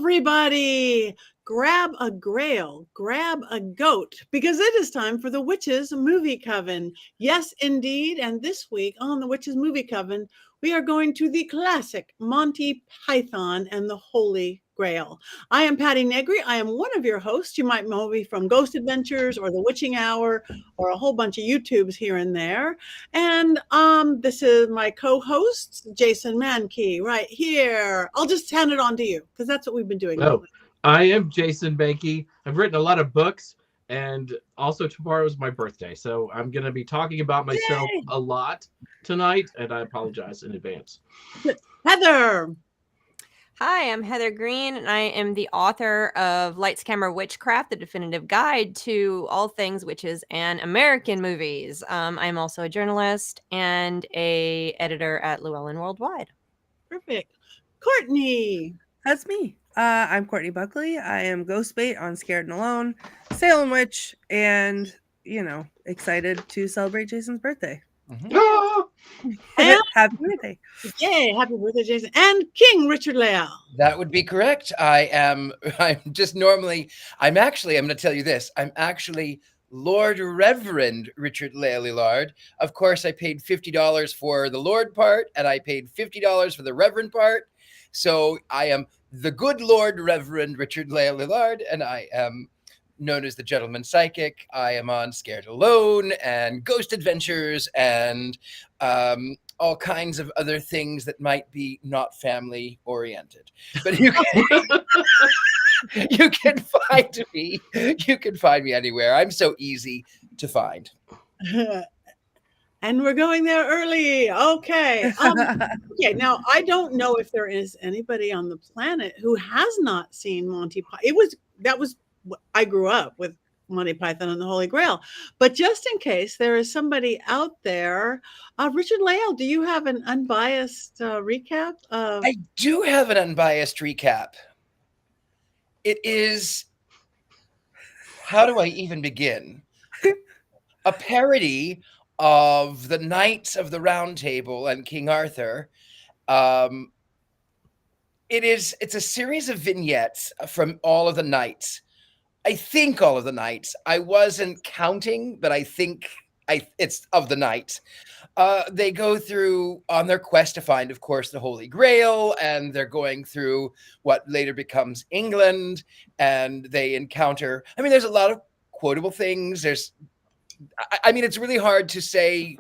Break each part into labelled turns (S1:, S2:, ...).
S1: Everybody, grab a grail, grab a goat, because it is time for the Witches Movie Coven. Yes, indeed. And this week on the Witches Movie Coven, we are going to the classic Monty Python and the Holy Grail. I am Patti Negri. I am one of your hosts. You might know me from Ghost Adventures or The Witching Hour or a whole bunch of YouTubes here and there. And this is my co-host, Jason Mankey, right here. I'll just hand it on to you because that's what we've been doing lately.
S2: I am Jason Mankey. I've written a lot of books, and also tomorrow is my birthday. So I'm going to be talking about myself a lot tonight, and I apologize in advance.
S1: Heather.
S3: Hi, I'm Heather Greene, and I am the author of Lights, Camera, Witchcraft, the definitive guide to all things witches and American movies. I'm also a journalist and a editor at Llewellyn Worldwide.
S1: Perfect. Courtney.
S4: That's me. I'm Courtney Buckley. I am Ghostbait on Scared and Alone, Salem Witch, and, excited to celebrate Jason's birthday.
S1: Mm-hmm.
S4: Happy birthday.
S1: Yay, happy birthday, Jason. And King Richard-Lael.
S5: That would be correct. I'm going to tell you this. I'm actually Lord Reverend Richard-Lael Lillard. Of course, I paid $50 for the Lord part, and I paid $50 for the Reverend part. So I am the good Lord Reverend Richard-Lael Lillard, and I am known as the Gentleman Psychic. I am on Scared Alone and Ghost Adventures and all kinds of other things that might be not family oriented. But you can find me. You can find me anywhere. I'm so easy to find.
S1: And we're going there early. Okay. Okay. Now, I don't know if there is anybody on the planet who has not seen Monty Python. That was I grew up with Monty Python and the Holy Grail. But just in case there is somebody out there, Richard-Lael, do you have an unbiased recap?
S5: I do have an unbiased recap. It is, how do I even begin? A parody of the Knights of the Round Table and King Arthur. It's a series of vignettes from all of the knights. I think all of the knights. I wasn't counting, but I think it's of the knights. They go through on their quest to find, of course, the Holy Grail, and they're going through what later becomes England, and they encounter. There's a lot of quotable things. It's really hard to say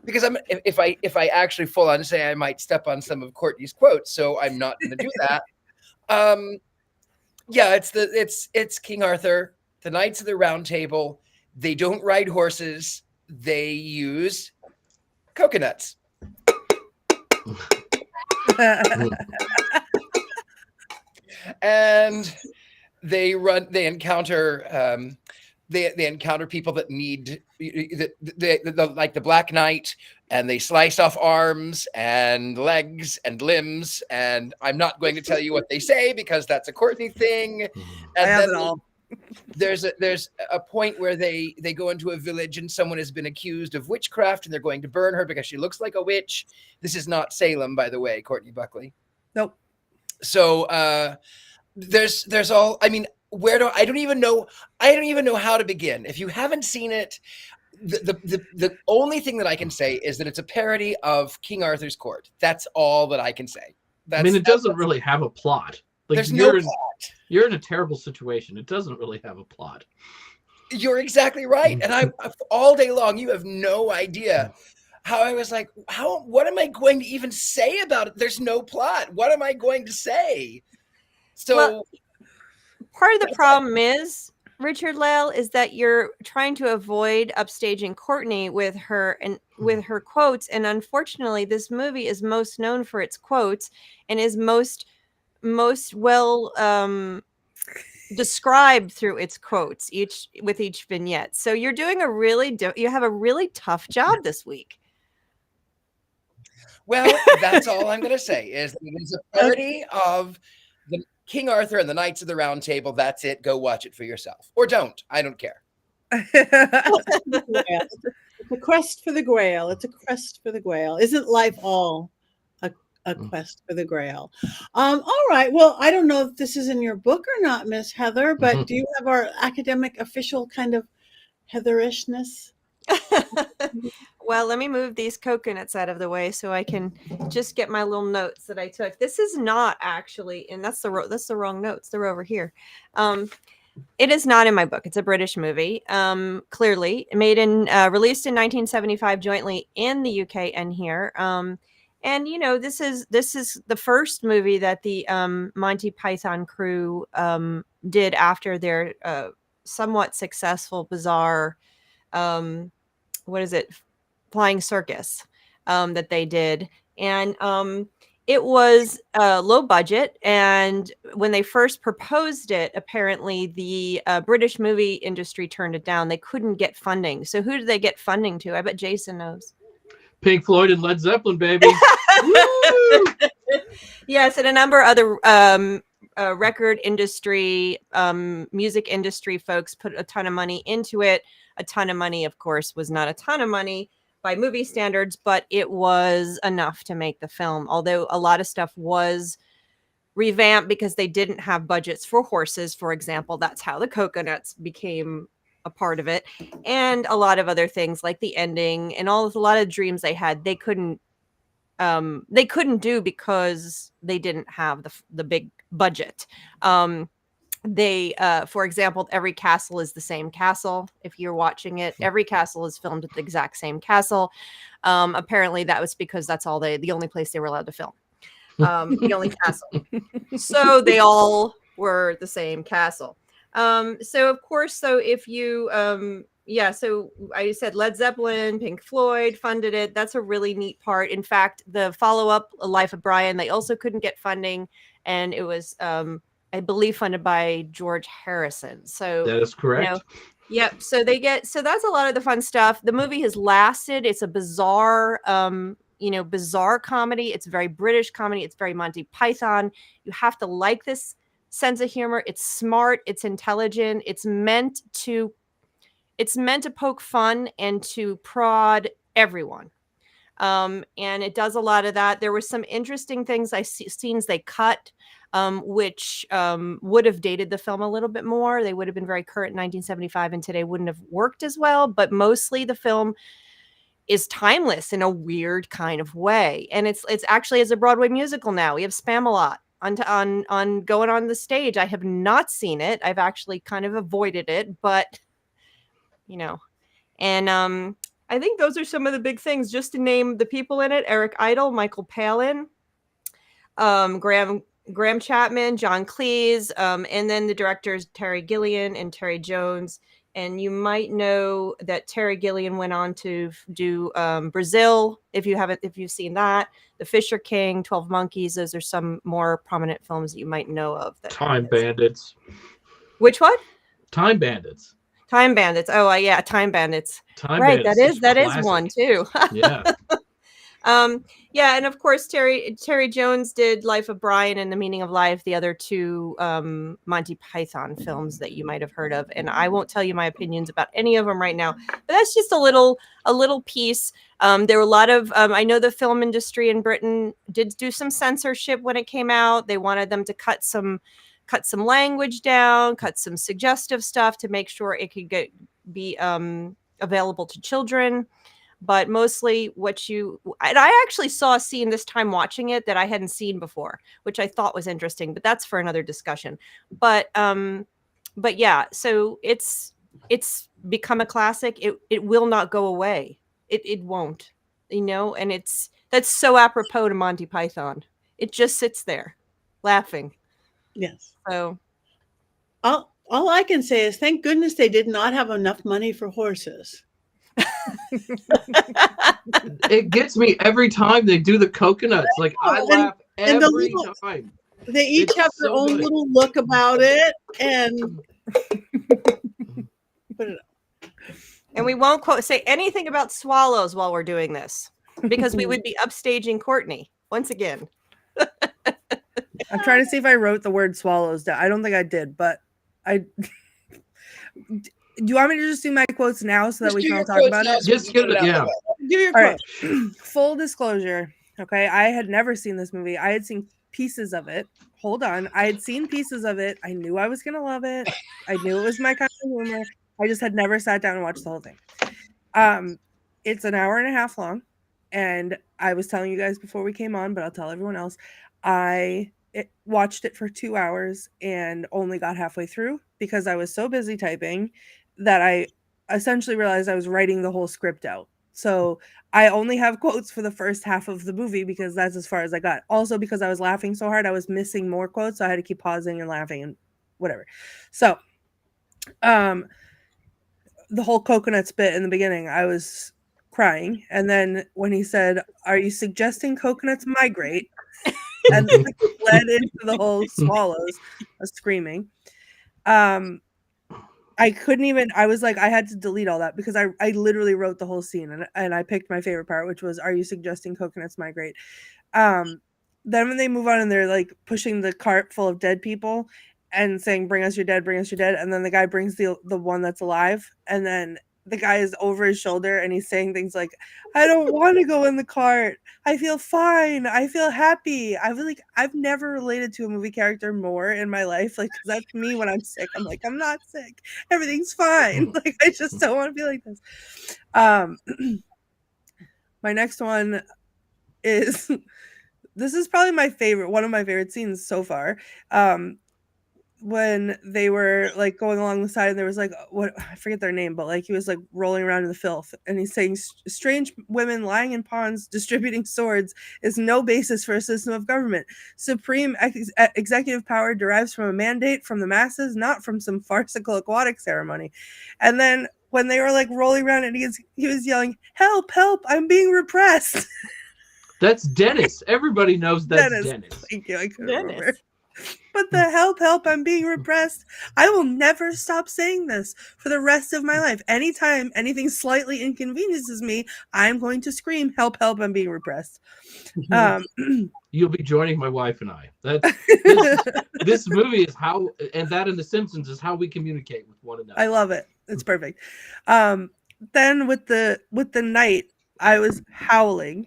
S5: because if I actually full on say, I might step on some of Courtney's quotes, so I'm not going to do that. Yeah, it's King Arthur, the Knights of the Round Table. They don't ride horses. They use coconuts. And they encounter they encounter people that need like the Black Knight, and they slice off arms and legs and limbs. And I'm not going to tell you what they say because that's a Courtney thing. And
S4: I have it all.
S5: There's a point where they go into a village and someone has been accused of witchcraft and they're going to burn her because she looks like a witch. This is not Salem, by the way, Courtney Buckley.
S4: Nope.
S5: So there's all. I don't even know how to begin. If you haven't seen it, the only thing that I can say is that it's a parody of King Arthur's court. That's all that I can say.
S2: It doesn't really have a plot.
S5: There's no plot.
S2: You're in a terrible situation. It doesn't really have a plot.
S5: You're exactly right. And I all day long, you have no idea how I was like, what am I going to even say about it? There's no plot. What am I going to say? So
S3: part of the problem is, Richard-Lael, is that you're trying to avoid upstaging Courtney with her quotes, and unfortunately, this movie is most known for its quotes and is most well described through its quotes with each vignette. So you're doing you have a really tough job this week.
S5: Well, that's all I'm going to say is that it is a parody of the King Arthur and the Knights of the Round Table. That's it. Go watch it for yourself. Or don't. I don't care.
S1: It's a quest for the Grail. It's a quest for the Grail. Isn't life all A Quest for the Grail. All right. Well, I don't know if this is in your book or not, Miss Heather, but do you have our academic official kind of Heatherishness?
S3: Well, let me move these coconuts out of the way so I can just get my little notes that I took. This is not actually, and that's the wrong notes. They're over here. It is not in my book. It's a British movie. Clearly made in released in 1975 jointly in the UK and here. And you know, this is the first movie that the Monty Python crew did after their somewhat successful, bizarre, what is it, flying circus that they did. And it was low budget, and when they first proposed it, apparently the British movie industry turned it down. They couldn't get funding. So who did they get funding to? I bet Jason knows.
S2: Pink Floyd and Led Zeppelin, baby. Woo!
S3: Yes, and a number of other record industry, music industry folks put a ton of money into it. A ton of money, of course, was not a ton of money by movie standards, but it was enough to make the film. Although a lot of stuff was revamped because they didn't have budgets for horses, for example. That's how the coconuts became a part of it. And a lot of other things like the ending and a lot of dreams they had, they couldn't do because they didn't have the big budget. They for example, every castle is the same castle. If you're watching it, every castle is filmed at the exact same castle. Apparently that was because that's the only place they were allowed to film, the only castle. So they all were the same castle. So of course, so if you so I said Led Zeppelin, Pink Floyd funded it. That's a really neat part. In fact, the follow-up, Life of Brian, they also couldn't get funding, and it was I believe funded by George Harrison. So
S2: that is correct.
S3: You know, yep. So that's a lot of the fun stuff. The movie has lasted. It's a bizarre, bizarre comedy. It's very British comedy. It's very Monty Python. You have to like this sense of humor. It's smart. It's intelligent. It's meant to poke fun and to prod everyone. And it does a lot of that. There were some interesting things scenes they cut, which would have dated the film a little bit more. They would have been very current in 1975 and today wouldn't have worked as well. But mostly the film is timeless in a weird kind of way. And it's actually as a Broadway musical now. We have Spamalot on going on the stage. I have not seen it. I've actually kind of avoided it, but you know, and I think those are some of the big things, just to name the people in it: Eric Idle, Michael Palin, Graham Chapman, John Cleese, and then the directors Terry Gilliam and Terry Jones. And you might know that Terry Gilliam went on to do Brazil, if you've seen that, The Fisher King, 12 Monkeys. Those are some more prominent films that you might know of.
S2: Time Bandits.
S3: Which one?
S2: Time Bandits.
S3: Time Bandits. Oh, yeah, Time Bandits.
S2: Time
S3: right,
S2: Bandits
S3: that is one too.
S2: Yeah.
S3: Yeah, and of course Terry Jones did Life of Brian and The Meaning of Life, the other two Monty Python films that you might have heard of. And I won't tell you my opinions about any of them right now, but that's just a little piece. There were a lot of I know the film industry in Britain did do some censorship when it came out. They wanted them to cut some language down, cut some suggestive stuff to make sure it could be available to children. But mostly I actually saw a scene this time watching it that I hadn't seen before, which I thought was interesting, but that's for another discussion. But yeah, so it's become a classic. It will not go away. It won't, and that's so apropos to Monty Python. It just sits there laughing.
S1: Yes.
S3: So
S1: all I can say is thank goodness they did not have enough money for horses.
S2: It gets me every time they do the coconuts. Like I laugh every time.
S1: They each have their own little look about it, and
S3: and we won't say anything about swallows while we're doing this because we would be upstaging Courtney once again.
S4: I'm trying to see if I wrote the word swallows down. I don't think I did, but I. Do you want me to just do my quotes now so that we can all talk about it?
S2: Just get it. Yeah.
S1: Give your
S4: All
S1: quote.
S4: right. Full disclosure. Okay, I had never seen this movie. I had seen pieces of it. Hold on. I had seen pieces of it. I knew I was going to love it. I knew it was my kind of humor. I just had never sat down and watched the whole thing. It's an hour and a half long, and I was telling you guys before we came on, but I'll tell everyone else. Watched it for 2 hours and only got halfway through because I was so busy typing that I essentially realized I was writing the whole script out. So I only have quotes for the first half of the movie because that's as far as I got. Also, because I was laughing so hard, I was missing more quotes, so I had to keep pausing and laughing and whatever. So, the whole coconuts bit in the beginning, I was crying, and then when he said, "Are you suggesting coconuts migrate?" and then it led into the whole swallows, screaming. I couldn't even, I was like, I had to delete all that because I literally wrote the whole scene and I picked my favorite part, which was, "Are you suggesting coconuts migrate?" Then when they move on and they're like pushing the cart full of dead people and saying, "Bring us your dead, bring us your dead." And then the guy brings the one that's alive. And then the guy is over his shoulder and he's saying things like, "I don't want to go in the cart. I feel fine. I feel happy." I've never related to a movie character more in my life. Like, 'cause that's me when I'm sick. I'm like, I'm not sick. Everything's fine. Like, I just don't want to be like this. My next one is, this is probably one of my favorite scenes so far. When they were like going along the side and there was like, what, I forget their name, but like he was like rolling around in the filth and he's saying, "Strange women lying in ponds distributing swords is no basis for a system of government. Supreme executive power derives from a mandate from the masses, not from some farcical aquatic ceremony." And then when they were like rolling around and he was yelling, "Help, help, I'm being repressed."
S2: That's Dennis. Everybody knows that's Dennis.
S4: Thank you. I couldn't remember. But the "help, help, I'm being repressed." I will never stop saying this for the rest of my life. Anytime anything slightly inconveniences me, I'm going to scream, "Help, help, I'm being repressed."
S2: You'll be joining my wife and I. This movie is how, and that in The Simpsons is how we communicate with one another.
S4: I love it. It's perfect. Then with the knight, I was howling.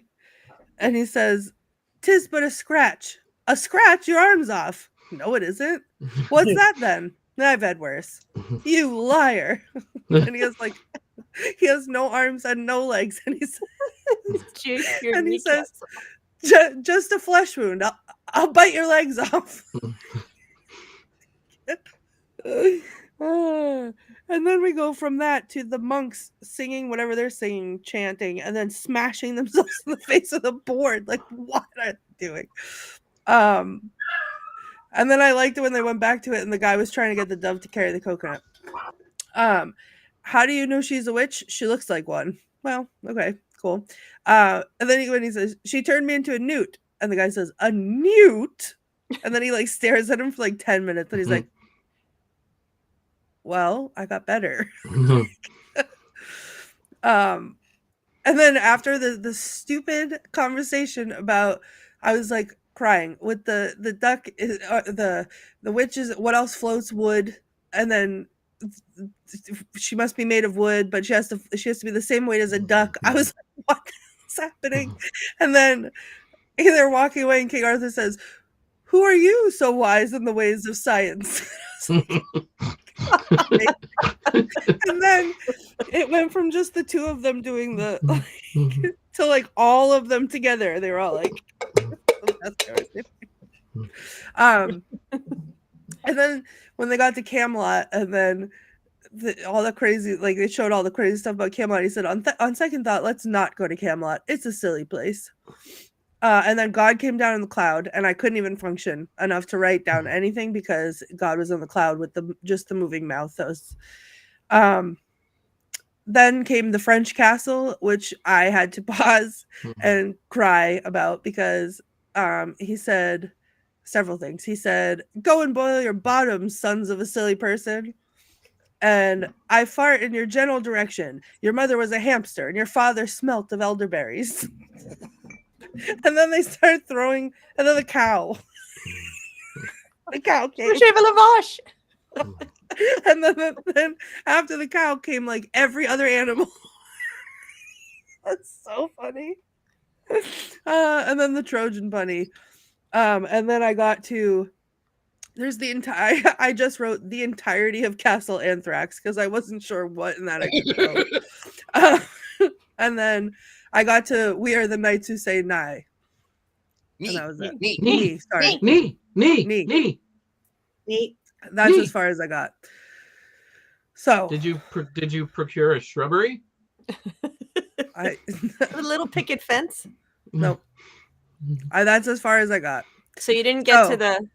S4: And he says, "'Tis but a scratch." "A scratch? Your arm's off." "No, it isn't." "What's that then?" "I've had worse." "You liar." And he has no arms and no legs. And he says, "Just a flesh wound. I'll bite your legs off." And then we go from that to the monks singing whatever they're singing, chanting, and then smashing themselves in the face of the board. Like, what are they doing? And then I liked it when they went back to it and the guy was trying to get the dove to carry the coconut. "How do you know she's a witch? She looks like one." Well, okay, cool. And then when he says, "She turned me into a newt," and the guy says, "A newt?" And then he like stares at him for like 10 minutes and he's like, "Well, I got better." And then after the stupid conversation about, I was like crying with the duck, the witch is, what else floats? Wood. And then she must be made of wood, but she has to be the same weight as a duck. I was like, what's happening? And then they're walking away and King Arthur says, "Who are you so wise in the ways of science?" And then it went from just the two of them doing the to like all of them together. They were all like, and then when they got to Camelot, and then all the crazy, like they showed all the crazy stuff about Camelot. He said, on second thought, let's not go to Camelot. It's a silly place. And then God came down in the cloud, and I couldn't even function enough to write down anything because God was in the cloud with just the moving mouth. That was, then came the French castle, which I had to pause and cry about because he said several things. He said, "Go and boil your bottoms, sons of a silly person. And I fart in your general direction. Your mother was a hamster, and your father smelt of elderberries." And then they started throwing, and then the cow. The cow came. And then after the cow came like every other animal. That's so funny. And then the Trojan Bunny. And then I got to there's the entire I just wrote the entirety of Castle Anthrax because I wasn't sure what in that I could wrote. And then I got to We Are the Knights Who Say Nye. And that was it.
S5: Me.
S4: Sorry.
S2: Knee.
S4: That's
S2: Me.
S4: as far as I got. So
S2: Did you procure a shrubbery?
S4: I
S3: A little picket fence.
S4: nope. That's as far as I got.
S3: So you didn't get
S4: Oh.
S3: to the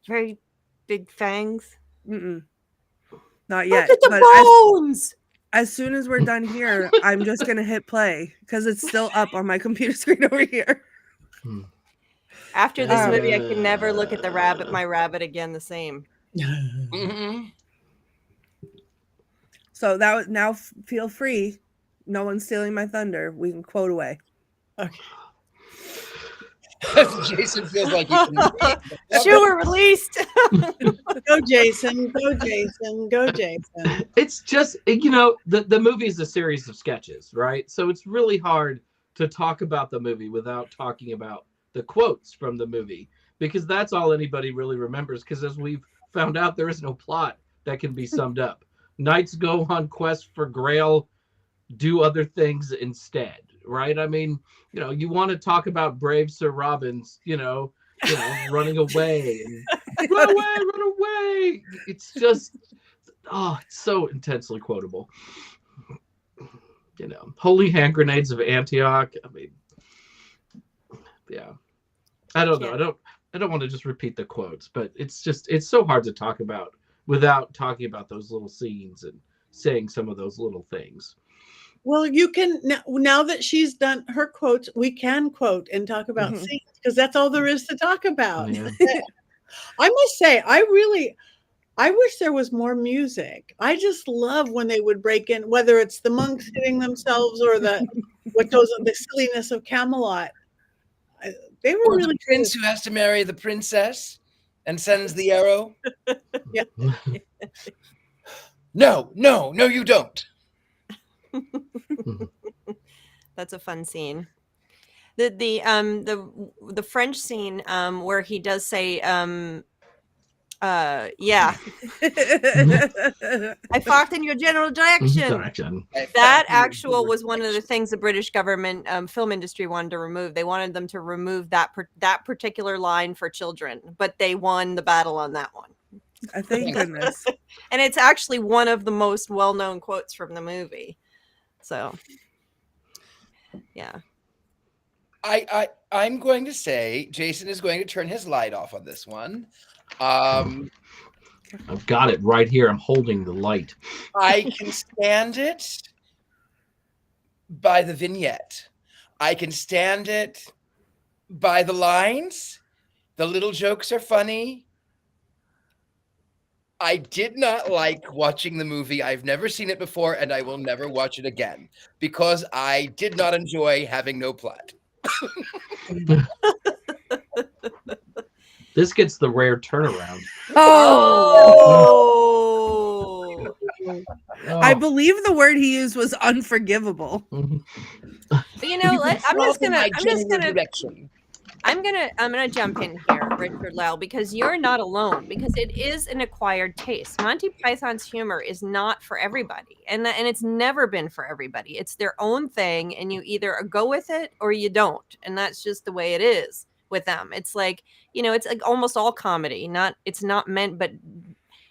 S3: very big fangs.
S4: Mm-mm. Not yet.
S3: Look at the
S4: But
S3: bones.
S4: as soon as we're done here, I'm just gonna hit play because it's still up on my computer screen over here.
S3: After this movie, I can never look at my rabbit again the same.
S5: Mhm.
S4: So that was, now feel free. No one's stealing my thunder. We can quote away.
S1: Okay.
S5: Jason feels like he can.
S3: Shoe were released.
S1: Go, Jason. Go, Jason. Go, Jason.
S2: It's just, the movie is a series of sketches, right? So it's really hard to talk about the movie without talking about the quotes from the movie, because that's all anybody really remembers, because as we've found out, there is no plot that can be summed up. Knights go on quest for Grail, do other things instead, right? I mean, you want to talk about brave Sir Robin's, running away and run away. It's just, it's so intensely quotable. Holy hand grenades of Antioch. I mean, yeah. I don't know. I don't want to just repeat the quotes, but it's so hard to talk about without talking about those little scenes and saying some of those little things.
S1: Well, you can now that she's done her quotes, we can quote and talk about scenes because that's all there is to talk about.
S2: Yeah.
S1: I must say, I wish there was more music. I just love when they would break in, whether it's the monks hitting themselves or the silliness of Camelot. They were
S5: Or
S1: really
S5: the prince who has to marry the princess and sends the arrow.
S1: Yeah.
S5: No, you don't.
S3: That's a fun scene. The French scene where he does say yeah, I fought in your general direction. That actual was one of the things the British government film industry wanted to remove. They wanted them to remove that particular line for children, but they won the battle on that one.
S4: Thank goodness.
S3: And it's actually one of the most well-known quotes from the movie. So, yeah.
S5: I'm going to say Jason is going to turn his light off on this one. I've
S2: got it right here. I'm holding the light.
S5: I can stand it by the vignette. I can stand it by the lines. The little jokes are funny. I did not like watching the movie. I've never seen it before, and I will never watch it again because I did not enjoy having no plot.
S2: This gets the rare turnaround.
S3: Oh.
S4: I believe the word he used was unforgivable.
S3: But I'm gonna jump in here, Richard-Lael, because you're not alone, because it is an acquired taste. Monty Python's humor is not for everybody, and it's never been for everybody. It's their own thing, and you either go with it or you don't, and that's just the way it is with them. It's like, it's like almost all comedy. It's not meant, but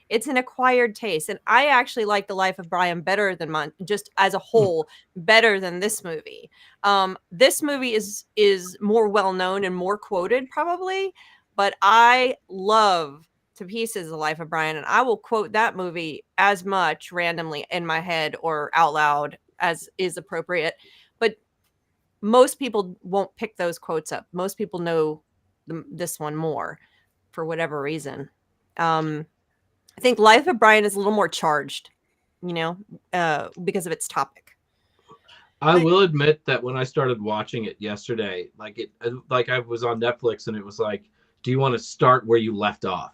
S3: it's an acquired taste. And I actually like The Life of Brian better than just as a whole, better than this movie. This movie is more well-known and more quoted probably, but I love to pieces The Life of Brian, and I will quote that movie as much randomly in my head or out loud as is appropriate. But most people won't pick those quotes up. Most people know this one more for whatever reason. I think Life of Brian is a little more charged, because of its topic.
S2: I will admit that when I started watching it yesterday, like I was on Netflix and it was like, do you want to start where you left off?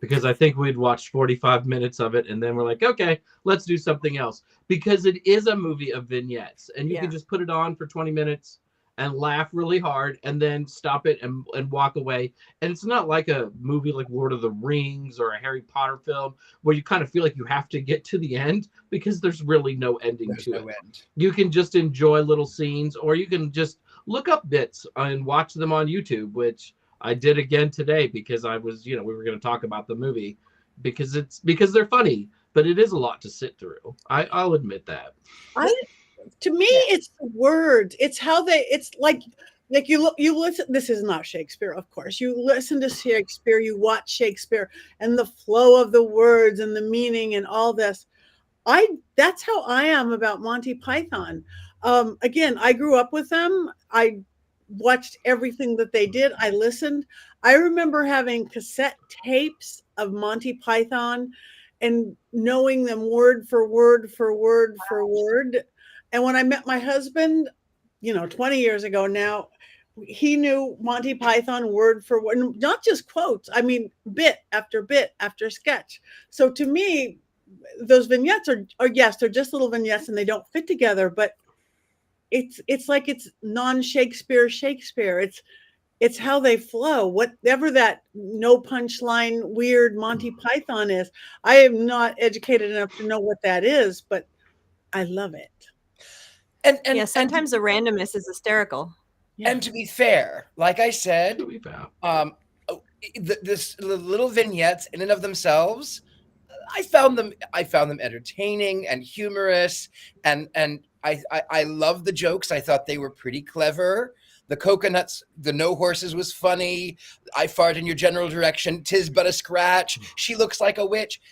S2: Because I think we'd watched 45 minutes of it and then we're like, okay, let's do something else. Because it is a movie of vignettes and you can just put it on for 20 minutes and laugh really hard and then stop it and walk away. And it's not like a movie like Lord of the Rings or a Harry Potter film where you kind of feel like you have to get to the end, because there's really no ending to it. You can just enjoy little scenes, or you can just look up bits and watch them on YouTube, which I did again today because I was, we were going to talk about the movie because they're funny, but it is a lot to sit through. I'll admit that.
S1: To me, it's the words. It's how it's like you listen. This is not Shakespeare, of course. You listen to Shakespeare, you watch Shakespeare, and the flow of the words and the meaning and all this. That's how I am about Monty Python. Again, I grew up with them. I watched everything that they did. I listened. I remember having cassette tapes of Monty Python and knowing them word for word for word for word. And when I met my husband, 20 years ago now, he knew Monty Python word for word, not just quotes. I mean, bit after sketch. So to me, those vignettes are yes, they're just little vignettes and they don't fit together, but it's like it's non-Shakespeare. It's how they flow. Whatever that no punchline weird Monty Python is. I am not educated enough to know what that is, but I love it.
S5: And
S3: sometimes the randomness is hysterical.
S5: And to be fair, like I said, the little vignettes in and of themselves, I found them entertaining and humorous, and I love the jokes. I thought they were pretty clever. The coconuts, the no horses was funny. I fart in your general direction. 'Tis but a scratch. She looks like a witch.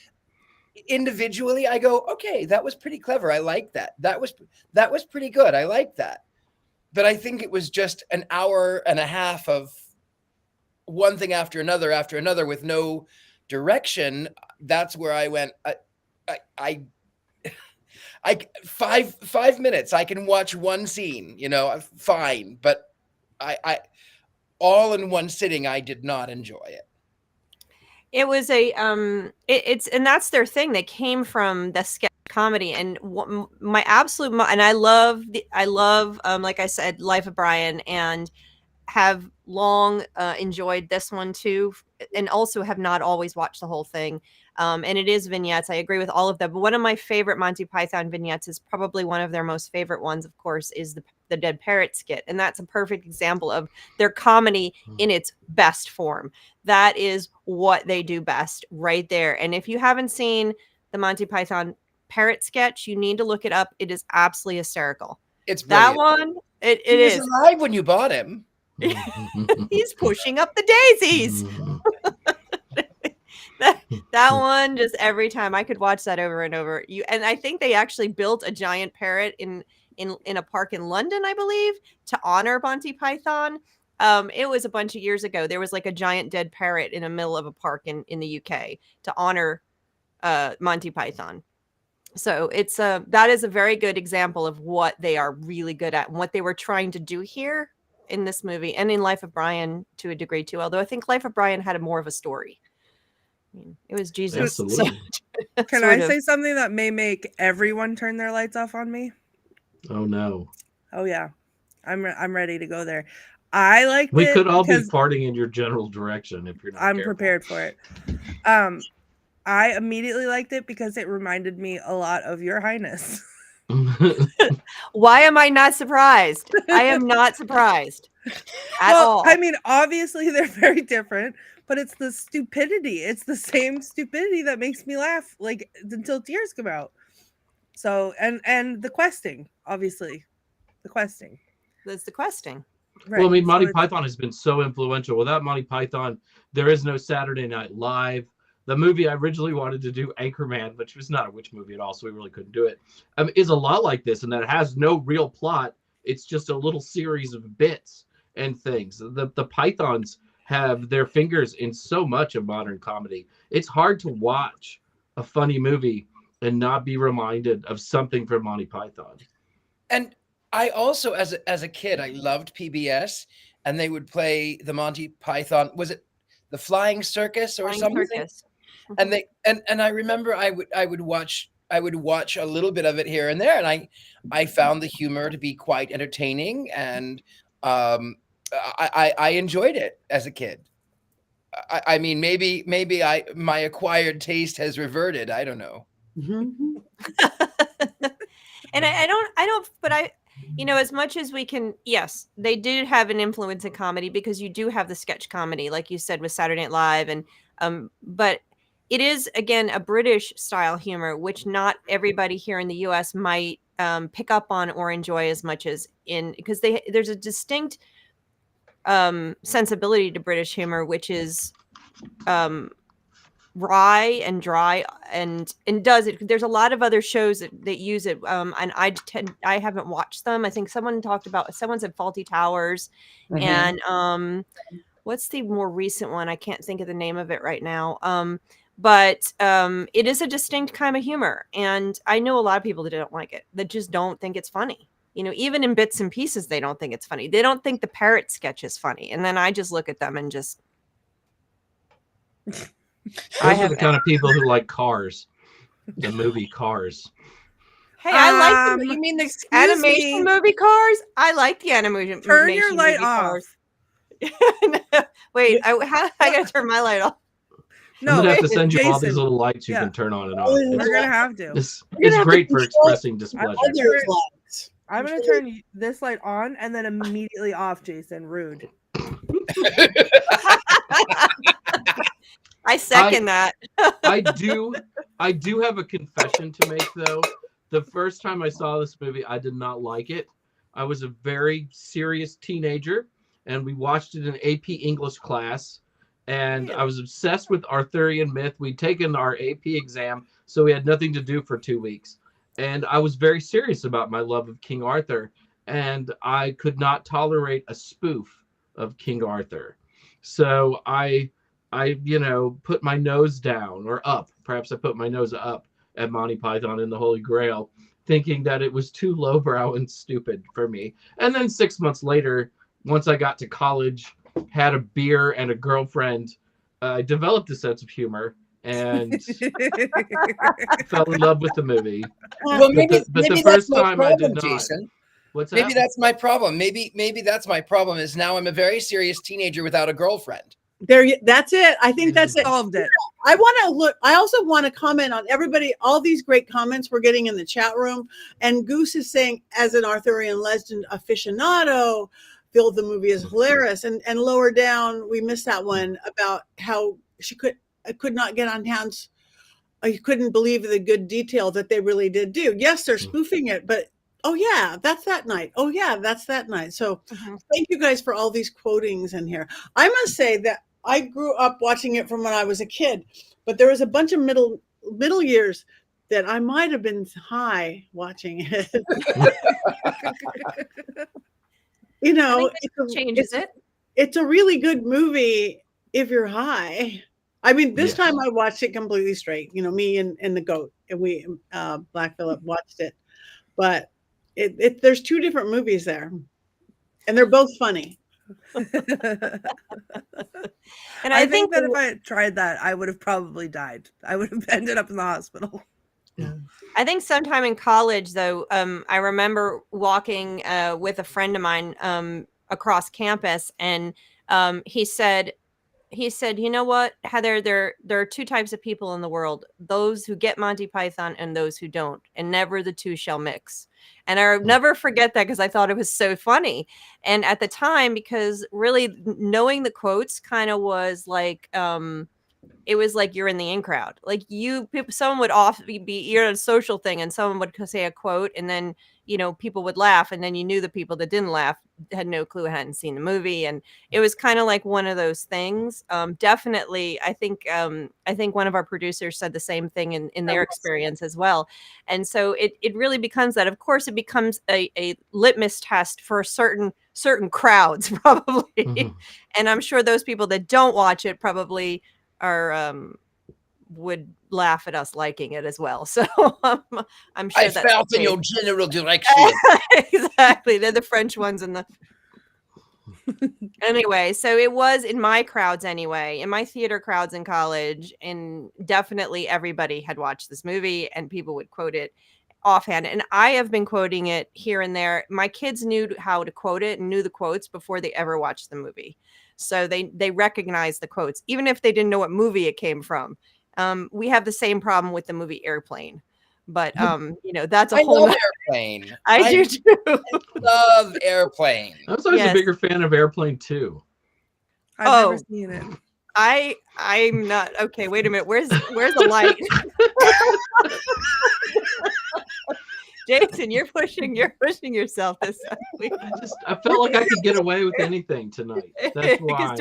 S5: Individually, I go, okay, that was pretty clever. I like that. That was pretty good. I like that. But I think it was just an hour and a half of one thing after another with no direction. That's where I went. I 5 minutes. I can watch one scene, fine. But I all in one sitting, I did not enjoy it.
S3: It was and that's their thing. They came from the sketch comedy, and my absolute and I love like I said, Life of Brian, and have long enjoyed this one too, and also have not always watched the whole thing. And it is vignettes. I agree with all of them. But one of my favorite Monty Python vignettes is probably one of their most favorite ones, of course, is the Dead Parrot skit. And that's a perfect example of their comedy in its best form. That is what they do best right there. And if you haven't seen the Monty Python parrot sketch, you need to look it up. It is absolutely hysterical.
S5: It's brilliant.
S3: That one. It
S5: he
S3: is.
S5: was alive when you bought him.
S3: He's pushing up the daisies. that one, just every time I could watch that over and over. And I think they actually built a giant parrot in a park in London, I believe, to honor Monty Python. It was a bunch of years ago. There was like a giant dead parrot in the middle of a park in the UK to honor Monty Python. So it's that is a very good example of what they are really good at and what they were trying to do here in this movie and in Life of Brian to a degree too. Although I think Life of Brian had more of a story. I mean, it was Jesus. So,
S4: can I say something that may make everyone turn their lights off on me?
S2: Oh no.
S4: Oh yeah. I'm ready to go there. I like
S2: we could all be farting in your general direction if you're not
S4: I'm
S2: careful.
S4: Prepared for it. I immediately liked it because it reminded me a lot of Your Highness.
S3: Why am I not surprised? I am not surprised at all.
S4: I mean, obviously they're very different, but it's the stupidity. It's the same stupidity that makes me laugh like until tears come out. So and the questing, obviously. The questing.
S3: That's the questing.
S2: Right. Well, I mean, Monty Python has been so influential. Without Monty Python, there is no Saturday Night Live. The movie I originally wanted to do, Anchorman, which was not a witch movie at all, so we really couldn't do it, is a lot like this, and that it has no real plot. It's just a little series of bits and things. The Pythons have their fingers in so much of modern comedy. It's hard to watch a funny movie and not be reminded of something from Monty Python.
S5: And I also, as a kid, I loved PBS, and they would play the Monty Python. Was it the Flying Circus or something? Circus. And they and I remember I would watch a little bit of it here and there, and I found the humor to be quite entertaining, and I enjoyed it as a kid. I mean, maybe my acquired taste has reverted. I don't know.
S1: Mhm.
S3: And I don't, but as much as we can, yes, they did have an influence in comedy, because you do have the sketch comedy, like you said, with Saturday Night Live. And, but it is, again, a British style humor, which not everybody here in the US might pick up on or enjoy as much as because there's a distinct sensibility to British humor, which is wry and dry, and does it. There's a lot of other shows that use it, and I haven't watched them. I think someone said Faulty Towers,
S5: Mhm.
S3: and what's the more recent one? I can't think of the name of it right now. But it is a distinct kind of humor, and I know a lot of people that don't like it, that just don't think it's funny. Even in bits and pieces, they don't think it's funny. They don't think the parrot sketch is funny, and then I just look at them and just.
S2: Those are the kind of people who like Cars, the movie Cars.
S3: Hey, I like you mean the animation movie Cars? I like the animation.
S4: Turn your light off.
S3: Cars. Wait, I gotta turn my light off.
S2: No, I'm gonna have to send you
S4: Jason.
S2: all these little lights you can turn on and off.
S4: We're gonna have to.
S2: It's great for expressing displeasure.
S4: I'm gonna turn this light on and then immediately off, Jason. Rude.
S3: I second that.
S2: I do have a confession to make, though. The first time I saw this movie, I did not like it. I was a very serious teenager, and we watched it in AP English class. And I was obsessed with Arthurian myth. We'd taken our AP exam, so we had nothing to do for 2 weeks. And I was very serious about my love of King Arthur. And I could not tolerate a spoof of King Arthur. So I put my nose down, or up. Perhaps I put my nose up at Monty Python and the Holy Grail, thinking that it was too lowbrow and stupid for me. And then 6 months later, once I got to college, had a beer and a girlfriend, I developed a sense of humor and fell in love with the movie.
S5: Well, maybe
S2: the
S5: that's
S2: first
S5: my
S2: time
S5: problem,
S2: I did not.
S5: Jason.
S2: What's that?
S5: Maybe that's my problem. Maybe that's my problem. Is now I'm a very serious teenager without a girlfriend.
S1: That's it. I think that's it.
S4: Solved it.
S1: I also want to comment on everybody, all these great comments we're getting in the chat room. And Goose is saying, as an Arthurian legend aficionado, feel the movie is hilarious. And lower down, we missed that one about how she could not get on hands. You couldn't believe the good detail that they really did do. Yes, they're spoofing it, but oh yeah, that's that night. Oh yeah, that's that night. So thank you guys for all these quotings in here. I must say that I grew up watching it from when I was a kid, but there was a bunch of middle years that I might have been high watching it.
S3: Changes it.
S1: It's a really good movie if you're high. I mean, this time I watched it completely straight. Me and the goat, and we Black Phillip watched it. But there's two different movies there, and they're both funny.
S3: And
S4: I think that if I had tried that, I would have probably died. I would have ended up in the hospital.
S3: I think sometime in college, though, I remember walking with a friend of mine across campus, and he said, you know what, Heather, there are two types of people in the world: those who get Monty Python and those who don't, and never the two shall mix. And I'll never forget that, because I thought it was so funny. And at the time, because really knowing the quotes kind of was like, it was like you're in the in crowd. Like someone would you're at a social thing, and someone would say a quote, and then people would laugh, and then you knew the people that didn't laugh had no clue, hadn't seen the movie, and it was kind of like one of those things. Definitely, I think one of our producers said the same thing in their experience as well, and so it really becomes that. Of course, it becomes a litmus test for certain crowds, probably, and I'm sure those people that don't watch it probably are would laugh at us liking it as well. So I'm sure
S5: I felt in your general direction.
S3: Exactly. They're the French ones and the anyway, so it was in my crowds anyway, in my theater crowds in college, and definitely everybody had watched this movie and people would quote it. offhand, and I have been quoting it here and there. My kids knew how to quote it and knew the quotes before they ever watched the movie. So they recognize the quotes, even if they didn't know what movie it came from. We have the same problem with the movie Airplane. But that's a
S5: I
S3: whole
S5: love Airplane.
S3: I do too.
S5: I love Airplane.
S2: I was always
S3: Yes.
S2: a bigger fan of Airplane 2.
S4: I've never seen it.
S3: I'm not okay. Wait a minute. Where's the light? Jason, you're pushing yourself this week.
S2: I felt like I could get away with anything tonight. That's why.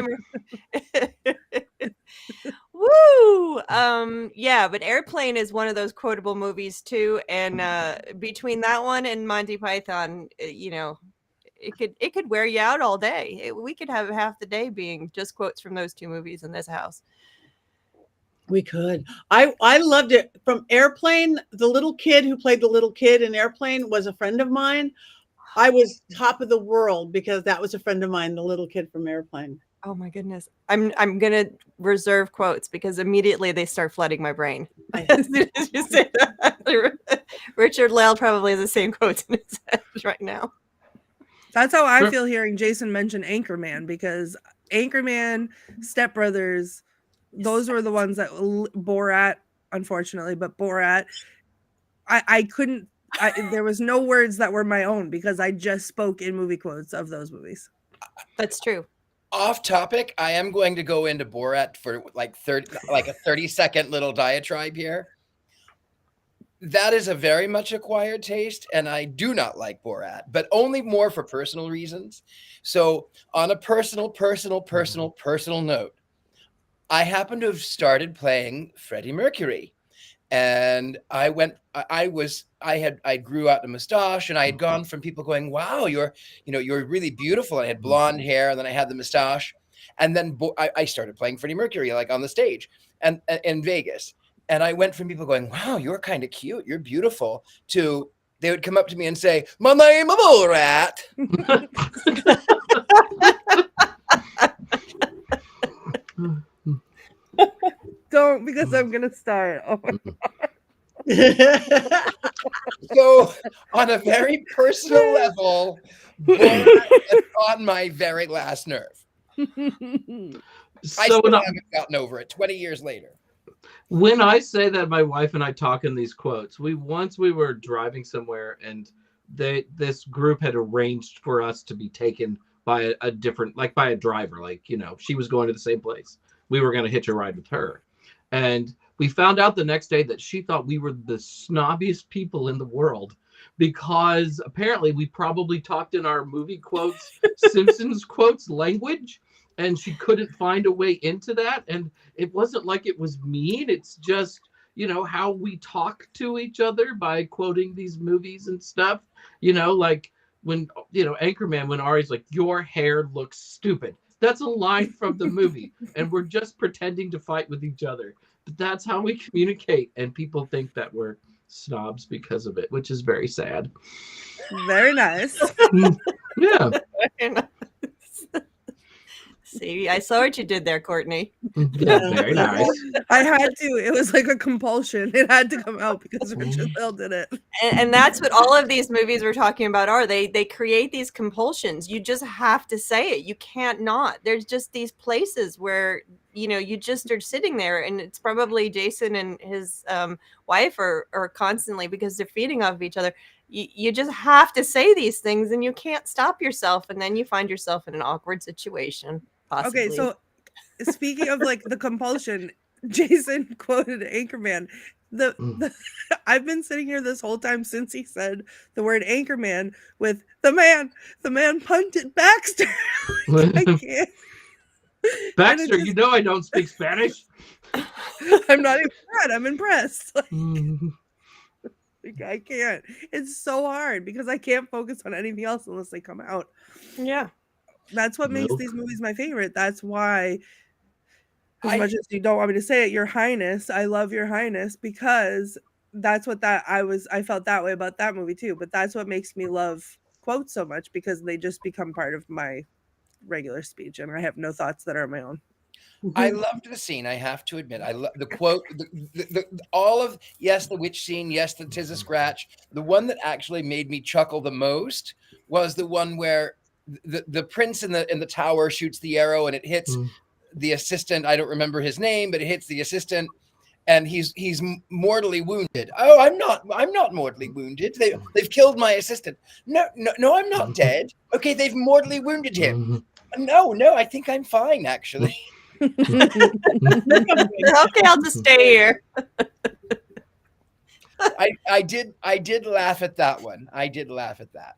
S3: Woo! Yeah, but Airplane is one of those quotable movies too. And between that one and Monty Python, it could wear you out all day. We could have half the day being just quotes from those two movies in this house.
S1: We could. I loved it. From Airplane, the little kid who played the little kid in Airplane was a friend of mine. I was top of the world because that was a friend of mine, the little kid from Airplane.
S3: Oh my goodness. I'm gonna reserve quotes because immediately they start flooding my brain. As soon as you say that, Richard-Lael probably has the same quotes in his head right now.
S4: That's how I feel hearing Jason mention Anchorman, because Anchorman, Step Brothers, those were the ones that Borat, unfortunately, but Borat, I couldn't. There was no words that were my own because I just spoke in movie quotes of those movies.
S3: That's true.
S5: Off topic, I am going to go into Borat for like a 30-second little diatribe here. That is a very much acquired taste, and I do not like Borat, but only more for personal reasons. So on a personal note, I happen to have started playing Freddie Mercury. And I grew out a mustache, and I had gone from people going, wow, you're really beautiful. And I had blonde hair, and then I had the mustache. And then I started playing Freddie Mercury, like on the stage and in Vegas. And I went from people going, wow, you're kind of cute, you're beautiful, to they would come up to me and say, my name is Borat.
S4: Don't, because I'm gonna start. Oh my
S1: God.
S5: So on a very personal level, Borat is on my very last nerve. I still haven't gotten over it 20 years later.
S2: When I say that, my wife and I talk in these quotes. We were driving somewhere, and this group had arranged for us to be taken by a different, like by a driver. Like, she was going to the same place. We were going to hitch a ride with her. And we found out the next day that she thought we were the snobbiest people in the world because apparently we probably talked in our movie quotes, Simpsons quotes language, and she couldn't find a way into that. And it wasn't like it was mean. It's just, how we talk to each other by quoting these movies and stuff, like when, Anchorman, when Ari's like, your hair looks stupid. That's a line from the movie, and we're just pretending to fight with each other. But that's how we communicate, and people think that we're snobs because of it, which is very sad.
S4: Very nice.
S2: Yeah.
S3: Very nice. See, I saw what you did there, Courtney.
S2: Yeah, very nice.
S4: I had to. It was like a compulsion. It had to come out because Richard-Lael did it.
S3: And that's what all of these movies we're talking about are. They create these compulsions. You just have to say it. You can't not. There's just these places where, you just are sitting there, and it's probably Jason and his wife are constantly, because they're feeding off of each other. You just have to say these things, and you can't stop yourself. And then you find yourself in an awkward situation. Possibly.
S4: Okay, so speaking of like the compulsion, Jason quoted Anchorman. I've been sitting here this whole time since he said the word Anchorman with the man punted Baxter. I can't.
S2: Baxter, I don't speak Spanish.
S4: I'm not even mad. I'm impressed. I can't. It's so hard because I can't focus on anything else unless they come out.
S3: Yeah.
S4: That's what makes these movies my favorite. That's why, as much as you don't want me to say it, Your Highness, I love Your Highness, because that's what I felt that way about that movie too. But that's what makes me love quotes so much, because they just become part of my regular speech, and I have no thoughts that are my own.
S5: I loved the scene. I have to admit, I love the quote, all of yes, the witch scene, yes, the tis a scratch. The one that actually made me chuckle the most was the one where the prince in the tower shoots the arrow and it hits the assistant. I don't remember his name, but it hits the assistant, and he's mortally wounded. Oh, I'm not mortally wounded. They've killed my assistant. No, I'm not dead. Okay, they've mortally wounded him. No, I think I'm fine actually.
S3: Okay, I'll just stay here.
S5: I did laugh at that one. I did laugh at that.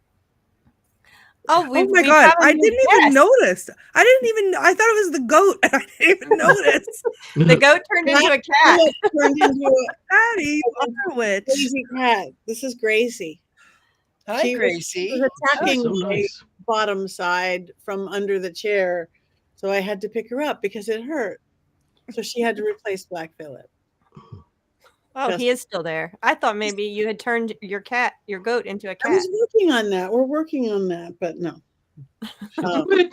S4: Oh my god! I didn't even notice. I thought it was the goat. I didn't even notice.
S3: The goat turned into a cat.
S1: Turned into a
S4: Patty, witch.
S1: crazy cat. This is Gracie.
S5: Hi, Gracie.
S1: She was attacking
S2: so nice.
S1: my bottom side from under the chair, so I had to pick her up because it hurt. So she had to replace Black Phillip.
S3: Oh, he is still there. I thought maybe you had turned your goat into a cat.
S1: I was working on that. We're working on that, but no.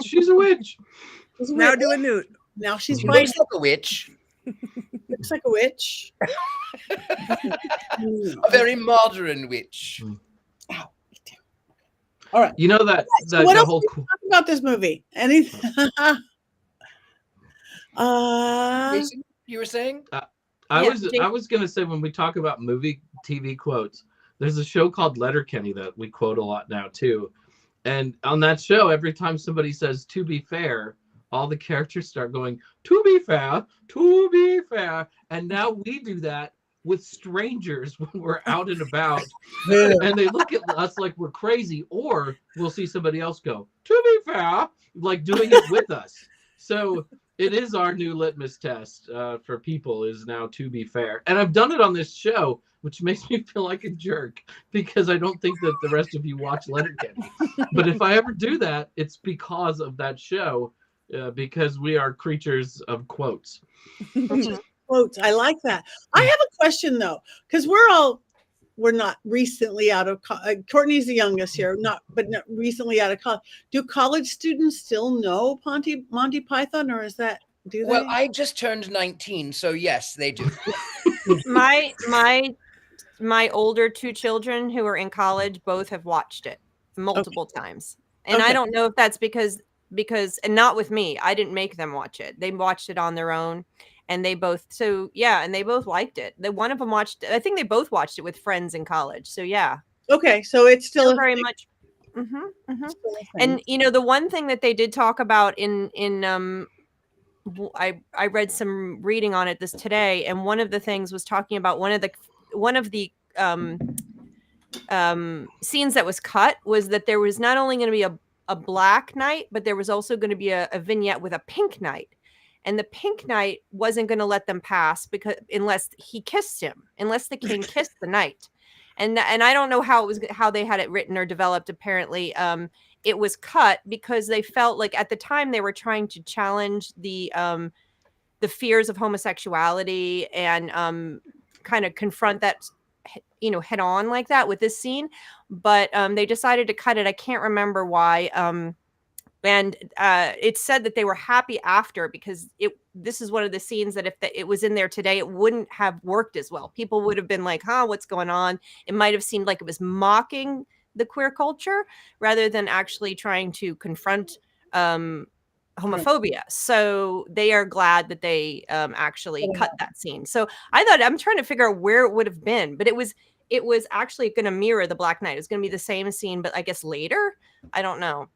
S2: She's a witch.
S4: Now do a newt.
S1: Now she's
S5: She
S1: biting.
S5: looks like a witch.
S1: Looks like a witch.
S5: A very modern witch.
S1: Ow. All right.
S2: You know that
S1: So what
S2: the
S1: else
S2: whole
S1: can we talk about this movie? Anything?
S5: Jason, you were saying?
S2: I
S3: Yeah,
S2: was gonna say, when we talk about movie TV quotes, there's a show called Letterkenny that we quote a lot now too. And on that show, every time somebody says "to be fair," all the characters start going "to be fair, to be fair." And now we do that with strangers when we're out and about, and they look at us like we're crazy, or we'll see somebody else go "to be fair," like doing it with us. So it is our new litmus test for people, is now "to be fair." And I've done it on this show, which makes me feel like a jerk because I don't think that the rest of you watch Letterkenny. But if I ever do that, it's because of that show, because we are creatures of quotes.
S1: Quotes. I like that. I have a question though, because we're not recently out of Courtney's the youngest here, not recently out of college. Do college students still know Monty Python, or is that do they?
S5: Well, I just turned 19, so yes, they do.
S3: My older two children who are in college both have watched it multiple times. And I don't know if that's because and not with me. I didn't make them watch it. They watched it on their own. And they both liked it. One of them watched it. I think they both watched it with friends in college. So yeah.
S1: Okay, so it's still
S3: very much. And the one thing that they did talk about I read some reading on it today, and one of the things was talking about one of the scenes that was cut was that there was not only going to be a black knight, but there was also going to be a vignette with a pink knight. And the pink knight wasn't going to let them pass unless he kissed him, unless the king kissed the knight. And I don't know how they had it written or developed. Apparently, it was cut because they felt like at the time they were trying to challenge the fears of homosexuality and kind of confront that, head on like that with this scene. But they decided to cut it. I can't remember why. And it said that they were happy after because this is one of the scenes that if it was in there today, it wouldn't have worked as well. People would have been like, what's going on? It might have seemed like it was mocking the queer culture rather than actually trying to confront homophobia. So they are glad that they actually cut that scene. So I'm trying to figure out where it would have been, but it was actually going to mirror the Black Knight. It was going to be the same scene, but I guess later, I don't know.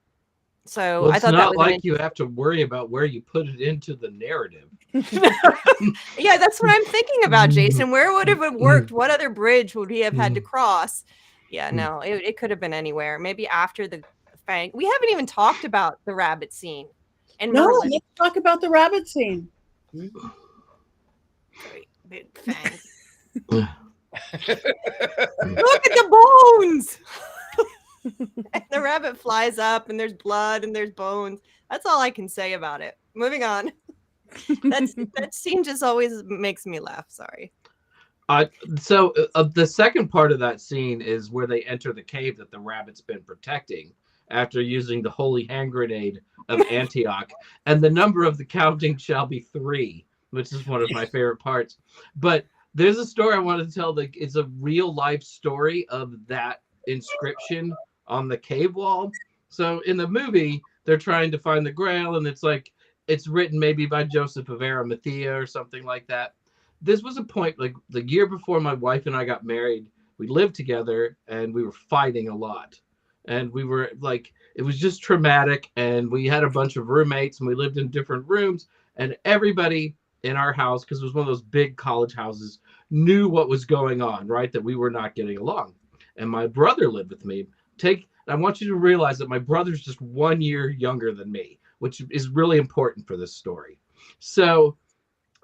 S3: So
S2: well,
S3: I thought
S2: it's
S3: that
S2: not
S3: was
S2: like you have to worry about where you put it into the narrative.
S3: Yeah, that's what I'm thinking about, Jason. Where would it have worked? What other bridge would he have had to cross? Yeah, no, it could have been anywhere. Maybe after the fang. We haven't even talked about the rabbit scene. And
S1: no,
S3: Merlin.
S1: let's talk about the rabbit scene.
S3: Great big fangs.
S2: Yeah.
S3: Look at the bones. And the rabbit flies up and there's blood and there's bones. That's all I can say about it. Moving on. That scene just always makes me laugh. Sorry.
S2: So the second part of that scene is where they enter the cave that the rabbit's been protecting. after using the holy hand grenade of Antioch. And the number of the counting shall be 3, which is one of my favorite parts. But there's a story I wanted to tell. That it's a real life story of that inscription on the cave wall. So in the movie, they're trying to find the Grail, and it's written maybe by Joseph of Arimathea or something like that. This was a point, like the year before my wife and I got married, we lived together and we were fighting a lot. And we were like, it was just traumatic. And we had a bunch of roommates and we lived in different rooms, and everybody in our house, because it was one of those big college houses, knew what was going on, right? That we were not getting along. And my brother lived with me. I want you to realize that my brother's just 1 year younger than me, which is really important for this story. So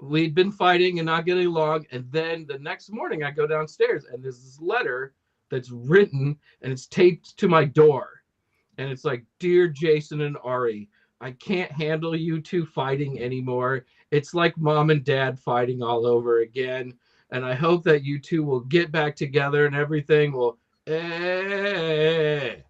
S2: we'd been fighting and not getting along. And then the next morning I go downstairs and there's this letter that's written and it's taped to my door. And it's like, "Dear Jason and Ari, I can't handle you two fighting anymore. It's like mom and dad fighting all over again. And I hope that you two will get back together and everything will." And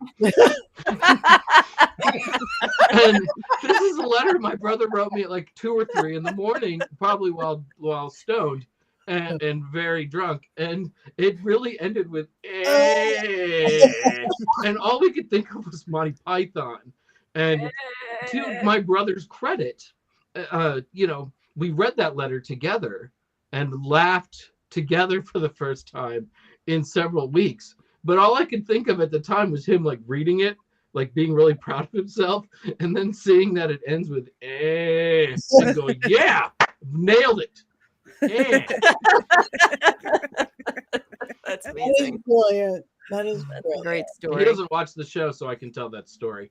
S2: this is a letter my brother wrote me at like 2 or 3 in the morning, probably while stoned and very drunk. And it really ended with and all we could think of was Monty Python. And to my brother's credit, we read that letter together and laughed together for the first time in several weeks. But all I could think of at the time was him like reading it, like being really proud of himself, and then seeing that it ends with and going, "Yeah, nailed it."
S3: That's
S1: That is
S3: amazing.
S1: brilliant. That is
S3: That's a
S1: brilliant.
S3: great
S2: He
S3: story.
S2: doesn't watch the show, so I can tell that story.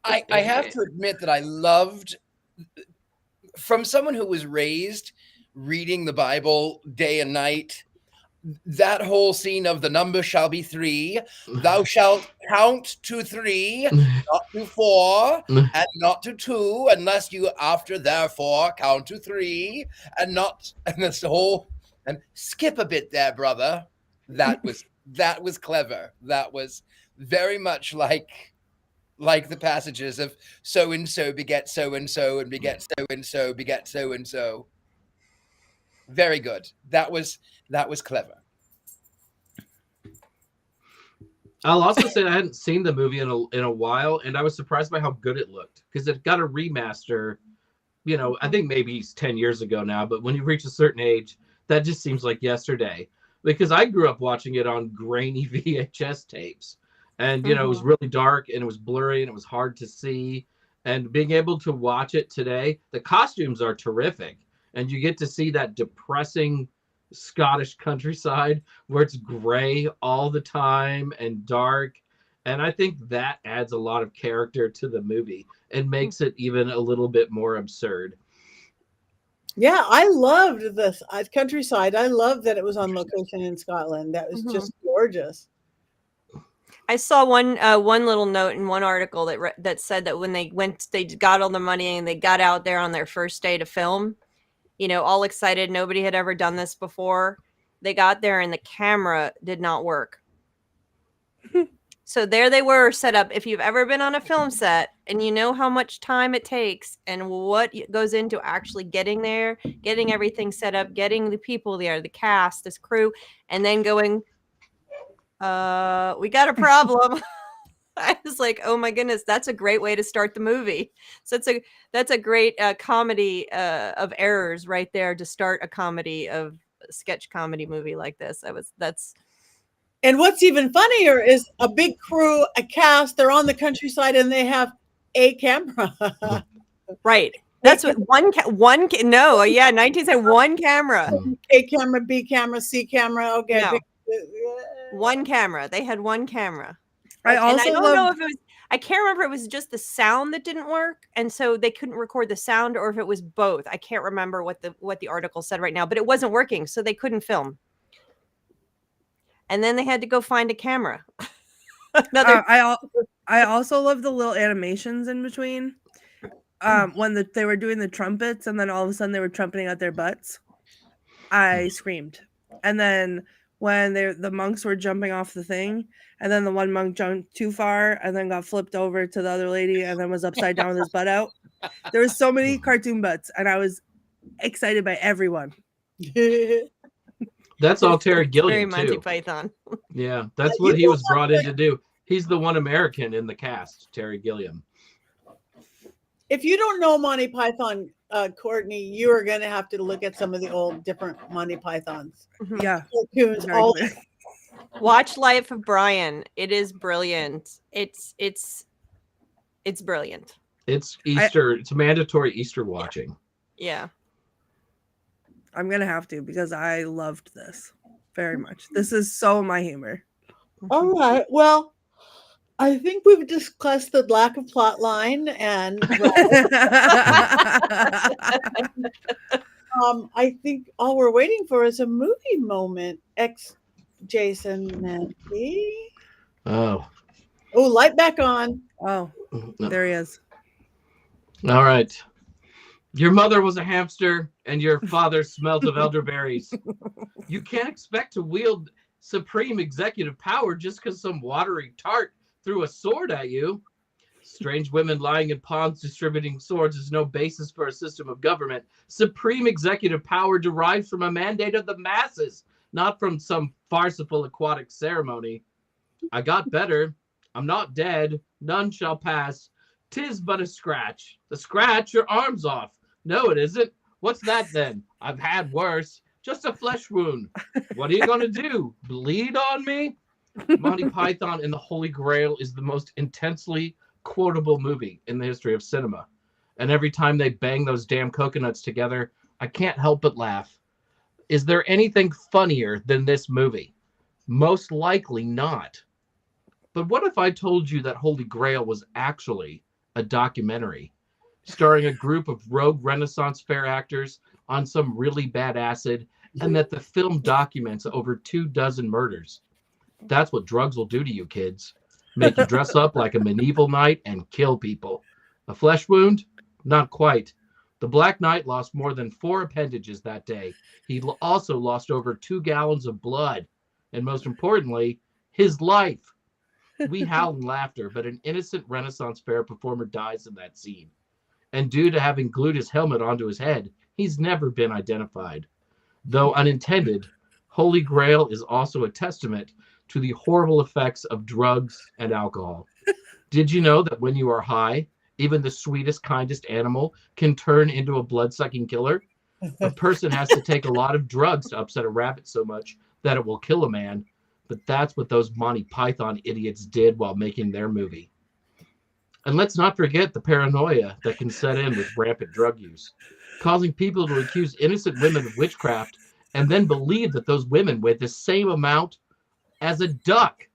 S5: I have to admit that I loved, from someone who was raised reading the Bible day and night, that whole scene of the number shall be 3. Thou shalt count to 3, not to 4, and not to 2, unless you after therefore count to 3, and this whole, and skip a bit there, brother. That was clever. That was very much like the passages of so and so beget so and so and beget so and so beget so and so. Very good. That was clever.
S2: I'll also say I hadn't seen the movie in a while, and I was surprised by how good it looked because it got a remaster. I think maybe it's 10 years ago now, but when you reach a certain age, that just seems like yesterday. Because I grew up watching it on grainy VHS tapes, and it was really dark and it was blurry and it was hard to see. And being able to watch it today, the costumes are terrific, and you get to see that depressing Scottish countryside where it's gray all the time and dark, and I think that adds a lot of character to the movie and makes it even a little bit more absurd.
S1: Yeah, I loved this countryside. I loved that it was on location in Scotland. That was just gorgeous.
S3: I saw one little note in one article that said that when they got all the money and they got out there on their first day to film, all excited. Nobody had ever done this before. They got there and the camera did not work. So there they were set up. If you've ever been on a film set and you know how much time it takes and what goes into actually getting there, getting everything set up, getting the people there, the cast, this crew, and then going, we got a problem. I was like, oh my goodness, that's a great way to start the movie. So that's a great comedy of errors right there to start a sketch comedy movie like this.
S1: And what's even funnier is a big crew, a cast, they're on the countryside and they have a camera.
S3: Right. That's what 19 said one camera.
S1: A camera, B camera, C camera. Okay.
S3: No. One camera. They had one camera.
S4: I also
S3: don't know if it was, I can't remember if it was just the sound that didn't work, and so they couldn't record the sound, or if it was both. I can't remember what the article said right now, but it wasn't working, so they couldn't film. And then they had to go find a camera.
S4: I also love the little animations in between. When they were doing the trumpets, and then all of a sudden they were trumpeting out their butts. I screamed. And then when the monks were jumping off the thing, and then the one monk jumped too far and then got flipped over to the other lady and then was upside down with his butt out. There was so many cartoon butts, and I was excited by everyone.
S2: That's all Terry
S3: Very
S2: Gilliam
S3: Monty
S2: too.
S3: Python.
S2: Yeah, that's what he was brought in to do. He's the one American in the cast, Terry Gilliam.
S1: If you don't know Monty Python, Courtney, you are going to have to look at some of the old different Monty Pythons.
S4: Yeah.
S1: Cartoons,
S4: Very
S1: all
S4: clear.
S3: Watch Life of Brian. It is brilliant. It's brilliant.
S2: It's Easter. It's mandatory Easter watching.
S3: Yeah.
S4: I'm gonna have to, because I loved this very much. This is so my humor.
S1: All right. Well, I think we've discussed the lack of plot line, and I think all we're waiting for is a movie moment. Jason Mankey.
S2: Oh,
S1: Light back on.
S4: Oh, there he is.
S2: all right. Your mother was a hamster, and your father smelt of elderberries. You can't expect to wield supreme executive power just because some watery tart threw a sword at you. Strange women lying in ponds distributing swords is no basis for a system of government. Supreme executive power derives from a mandate of the masses, not from some farcical aquatic ceremony. I got better. I'm not dead. None shall pass. 'Tis but a scratch. The scratch your arm's off. No, it isn't. What's that then? I've had worse. Just a flesh wound. What are you going to do? Bleed on me? Monty Python and the Holy Grail is the most intensely quotable movie in the history of cinema. And every time they bang those damn coconuts together, I can't help but laugh. Is there anything funnier than this movie? Most likely not. But what if I told you that Holy Grail was actually a documentary starring a group of rogue Renaissance fair actors on some really bad acid, and that the film documents over 24 murders? That's what drugs will do to you, kids. Make you dress up like a medieval knight and kill people. A flesh wound? Not quite. The Black Knight lost more than 4 appendages that day. He also lost over 2 gallons of blood. And most importantly, his life. We howl in laughter, but an innocent Renaissance fair performer dies in that scene. And due to having glued his helmet onto his head, he's never been identified. Though unintended, Holy Grail is also a testament to the horrible effects of drugs and alcohol. Did you know that when you are high, even the sweetest, kindest animal can turn into a blood-sucking killer? A person has to take a lot of drugs to upset a rabbit so much that it will kill a man. But that's what those Monty Python idiots did while making their movie. And let's not forget the paranoia that can set in with rampant drug use, causing people to accuse innocent women of witchcraft and then believe that those women weigh the same amount as a duck.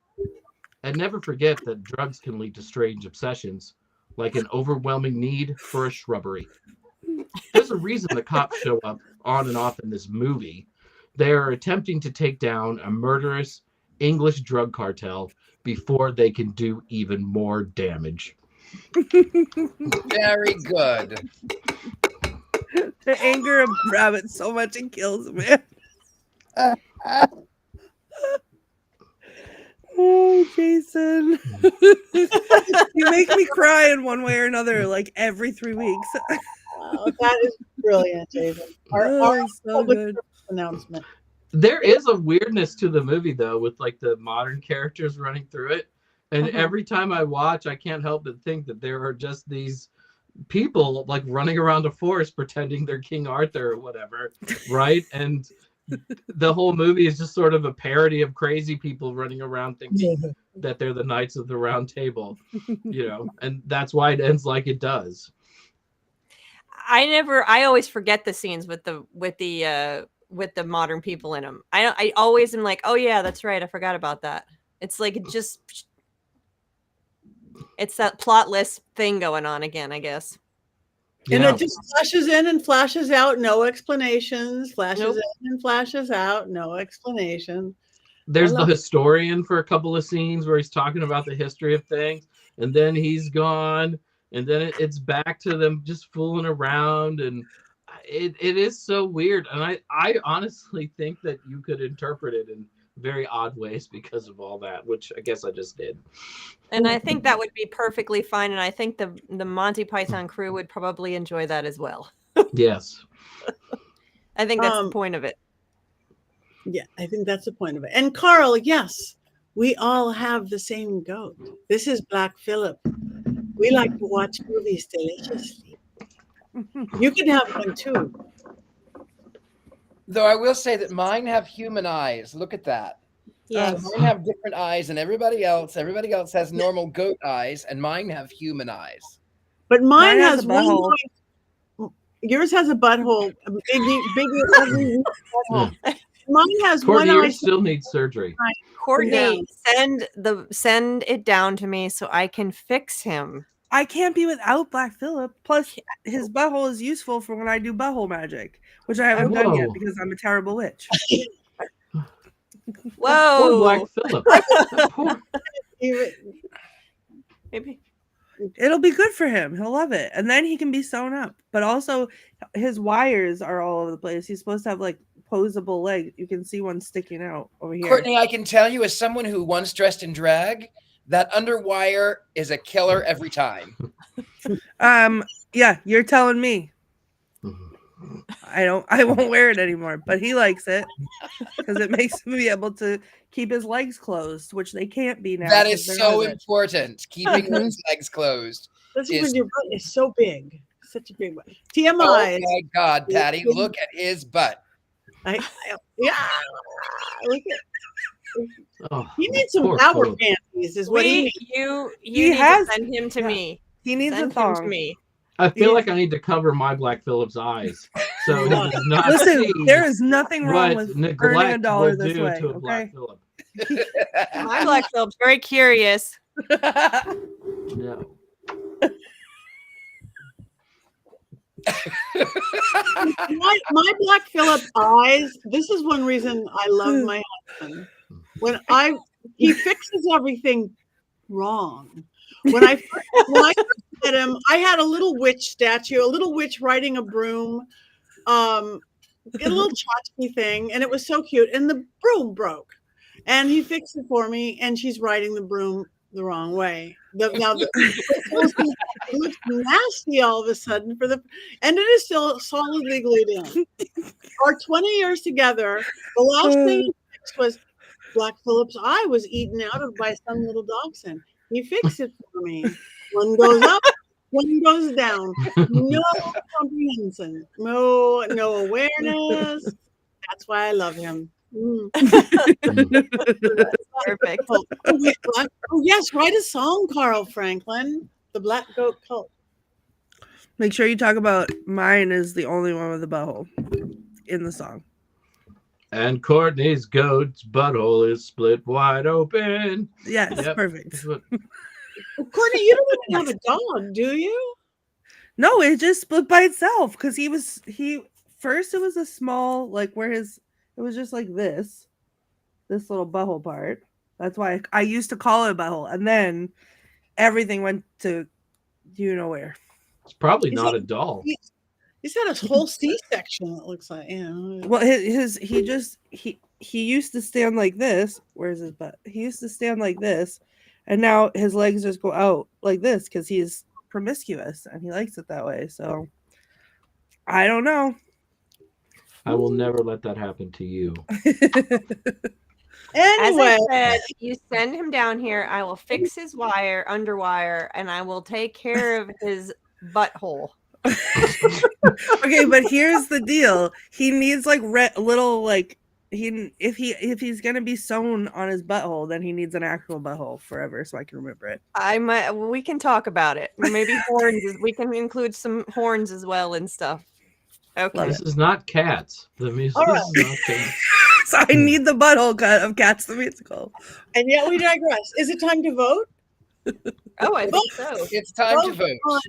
S2: And never forget that drugs can lead to strange obsessions, like an overwhelming need for a shrubbery. There's a reason the cops show up on and off in this movie. They are attempting to take down a murderous English drug cartel before they can do even more damage.
S5: Very good.
S4: The anger of rabbit so much it kills me. Oh, Jason. You make me cry in one way or another, like every 3 weeks.
S1: That is brilliant, Jason. Our
S4: so good.
S1: announcement.
S2: There is a weirdness to the movie, though, with like the modern characters running through it. And every time I watch, I can't help but think that there are just these people like running around a forest pretending they're King Arthur or whatever, right? And the whole movie is just sort of a parody of crazy people running around thinking that they're the Knights of the Round Table, you know, and that's why it ends like it does.
S3: I always forget the scenes with the modern people in them. I always am like, oh yeah, that's right, I forgot about that. It's like it's that plotless thing going on again, I guess.
S1: And
S2: Yeah.
S1: it just flashes in and flashes out, no explanations. Flashes in and flashes out, no explanation.
S2: There's the historian for a couple of scenes where he's talking about the history of things, and then he's gone, and then it's back to them just fooling around, and it is so weird. And I honestly think that you could interpret it in very odd ways because of all that, which I guess I just did.
S3: And I think that would be perfectly fine. And I think the Monty Python crew would probably enjoy that as well.
S2: Yes.
S3: I think that's the point of it.
S1: Yeah, I think that's the point of it. And Carl, yes, we all have the same goat. This is Black Phillip. We like to watch movies deliciously. You can have one too.
S5: Though I will say that mine have human eyes. Look at that.
S3: Yes.
S5: Mine have different eyes than everybody else. Everybody else has normal goat eyes, and mine have human eyes.
S1: But mine has
S4: a
S1: one
S4: butthole.
S1: eye. Yours has a butthole, a bigger butthole. Mine has
S2: Courtney,
S1: one eye.
S2: yours still needs surgery.
S3: Courtney, send it down to me so I can fix him.
S4: I can't be without Black Phillip. Plus, his butthole is useful for when I do butthole magic, which I haven't done yet
S2: Whoa.
S4: because I'm a terrible witch.
S2: Poor
S3: Whoa.
S2: Black Phillip. Poor.
S3: Maybe.
S4: It'll be good for him. He'll love it. And then he can be sewn up. But also, his wires are all over the place. He's supposed to have like posable legs. You can see one sticking out over here.
S5: Courtney, I can tell you as someone who once dressed in drag, that underwire is a killer every time.
S4: Yeah, you're telling me. I won't wear it anymore, but he likes it because it makes him be able to keep his legs closed, which they can't be now.
S5: That is
S4: because
S5: so
S4: they're
S5: important. Keeping those legs closed.
S1: Especially
S5: is-
S1: when your butt is so big. Such a big one.
S5: Oh
S1: TMI.
S5: my God, Patty, look at his butt.
S1: Yeah. Look at.
S2: Oh,
S1: He needs some
S2: poor
S1: power
S2: Phillip.
S1: panties, is what he needs.
S3: You
S4: He
S3: need
S4: has-
S3: to send him to
S4: yeah.
S3: me.
S4: He needs
S3: Send
S4: a
S3: him to
S4: thong.
S3: me.
S2: I feel like I need to cover my Black Phillip's eyes, so he does not
S4: Listen,
S2: see
S4: there is nothing wrong
S2: what
S4: with earning
S2: neglect
S4: $1
S2: will
S4: this
S2: do
S4: way.
S2: to a Black
S4: Okay.
S2: Phillip.
S3: My Black Phillip's very curious.
S2: No.
S1: my Black Phillip eyes. This is one reason I love my husband. He fixes everything wrong. When I first met him, I had a little witch statue, a little witch riding a broom, a little tchotchke thing, and it was so cute. And the broom broke, and he fixed it for me. And she's riding the broom the wrong way. It looks nasty all of a sudden and it is still solidly glued in. Our 20 years together, the last thing he fixed was Black Phillip's eye was eaten out of by some little dachshund. He fixed it for me. One goes up, one goes down. No comprehension, no awareness. That's why I love him.
S3: Perfect.
S1: Oh, yes, write a song, Carl Franklin. The Black Goat Cult.
S4: Make sure you talk about mine is the only one with a butthole in the song.
S2: And Courtney's goat's butthole is split wide open.
S4: Yes,
S2: Yep.
S4: perfect.
S2: That's what-
S1: Courtney, you don't even have a dog, do you?
S4: No, it just split by itself because first it was a small like where it was just like this little butthole part. That's why I used to call it a butthole, and then everything went to you know where.
S2: It's probably
S1: Is
S2: not
S1: it-
S2: a doll.
S1: He's had a whole C-section. It looks like. Yeah.
S4: Well, he used to stand like this. Where's his butt? He used to stand like this, and now his legs just go out like this because he's promiscuous and he likes it that way. So I don't know.
S2: I will never let that happen to you.
S3: As
S1: Anyway,
S3: I said, you send him down here. I will fix his underwire, and I will take care of his butthole.
S4: Okay, but here's the deal. He needs like little like if he's gonna be sewn on his butthole, then he needs an actual butthole forever, so I can remember it.
S3: We can talk about it. Maybe horns. We can include some horns as well and stuff. Okay.
S2: This is not Cats. The music
S1: All right.
S2: is not Cats.
S4: So I need the butthole cut of Cats the Musical.
S1: and yet we digress. Is it time to vote?
S3: Oh, I think so.
S5: It's time to vote.
S1: on